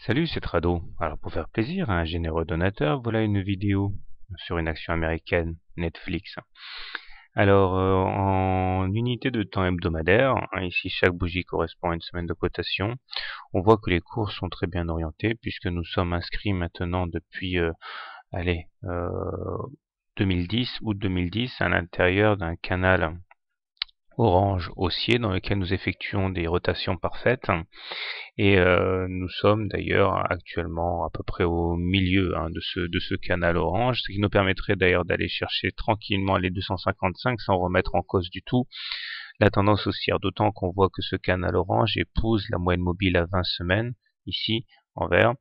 Salut, c'est Trado. Alors pour faire plaisir à un généreux donateur, voilà une vidéo sur une action américaine, Netflix. Alors en unité de temps hebdomadaire, ici chaque bougie correspond à une semaine de cotation, on voit que les cours sont très bien orientés puisque nous sommes inscrits maintenant depuis allez, 2010, août 2010, à l'intérieur d'un canal orange haussier dans lequel nous effectuons des rotations parfaites. Et nous sommes d'ailleurs actuellement à peu près au milieu de ce canal orange, ce qui nous permettrait d'ailleurs d'aller chercher tranquillement les 255 sans remettre en cause du tout la tendance haussière, d'autant qu'on voit que ce canal orange épouse la moyenne mobile à 20 semaines, ici en vert,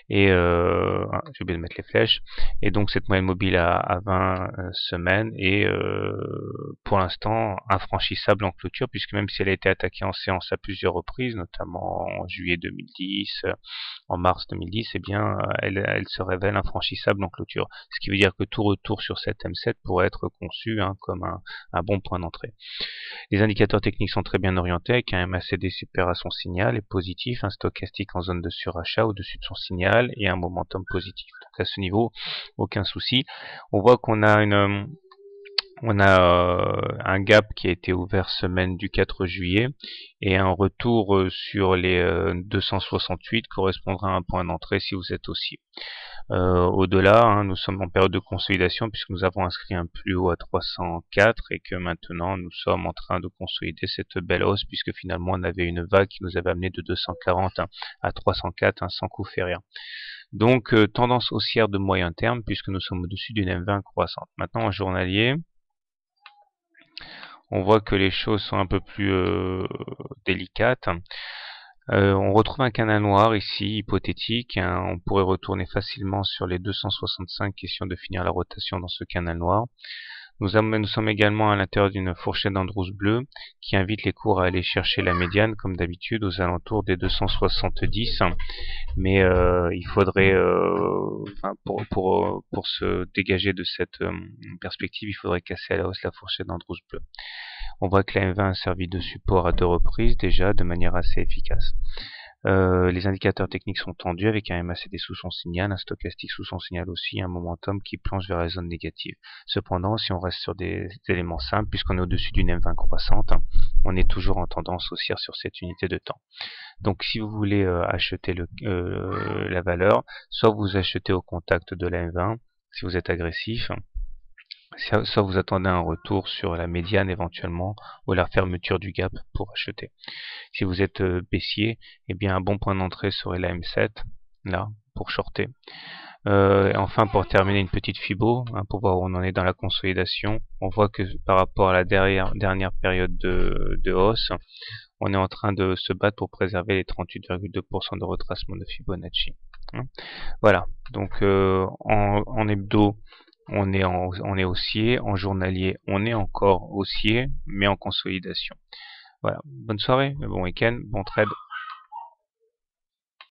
et j'ai oublié de mettre les flèches, et donc cette moyenne mobile à 20 semaines est pour l'instant infranchissable en clôture, puisque même si elle a été attaquée en séance à plusieurs reprises, notamment en juillet 2010, en mars 2010, eh bien elle se révèle infranchissable en clôture, ce qui veut dire que tout retour sur cette M7 pourrait être conçu comme un bon point d'entrée. Les indicateurs techniques sont très bien orientés, avec un MACD supérieur à son signal et positif, un stochastique en zone de surachat au-dessus de son signal et un momentum positif. Donc à ce niveau, aucun souci. On voit qu'on a un gap qui a été ouvert semaine du 4 juillet et un retour sur les 268 correspondra à un point d'entrée si vous êtes haussier. Au-delà, nous sommes en période de consolidation puisque nous avons inscrit un plus haut à 304 et que maintenant nous sommes en train de consolider cette belle hausse puisque finalement on avait une vague qui nous avait amené de 240 à 304 sans coup férir. Donc tendance haussière de moyen terme puisque nous sommes au-dessus d'une M20 croissante. Maintenant en journalier, on voit que les choses sont un peu plus délicates. On retrouve un canal noir ici, hypothétique. On pourrait retourner facilement sur les 265, question de finir la rotation dans ce canal noir. Nous sommes également à l'intérieur d'une fourchette d'Andrews bleue qui invite les cours à aller chercher la médiane, comme d'habitude, aux alentours des 270. Mais il faudrait, pour se dégager de cette perspective, il faudrait casser à la hausse la fourchette d'Andrews bleue. On voit que la M20 a servi de support à 2 reprises déjà de manière assez efficace. Les indicateurs techniques sont tendus avec un MACD sous son signal, un stochastique sous son signal aussi, un momentum qui plonge vers la zone négative. Cependant, si on reste sur des éléments simples, puisqu'on est au-dessus d'une M20 croissante, on est toujours en tendance haussière sur cette unité de temps. Donc si vous voulez acheter la valeur, soit vous achetez au contact de la M20, si vous êtes agressif, soit vous attendez un retour sur la médiane éventuellement, ou la fermeture du gap pour acheter. Si vous êtes baissier, eh bien un bon point d'entrée serait la M7, là, pour shorter. Et enfin, pour terminer, une petite fibo, pour voir où on en est dans la consolidation. On voit que par rapport à la dernière période de hausse, on est en train de se battre pour préserver les 38,2% de retracement de Fibonacci. Voilà, donc en hebdo, on est haussier, en journalier, on est encore haussier, mais en consolidation. Voilà, bonne soirée, bon week-end, bon trade.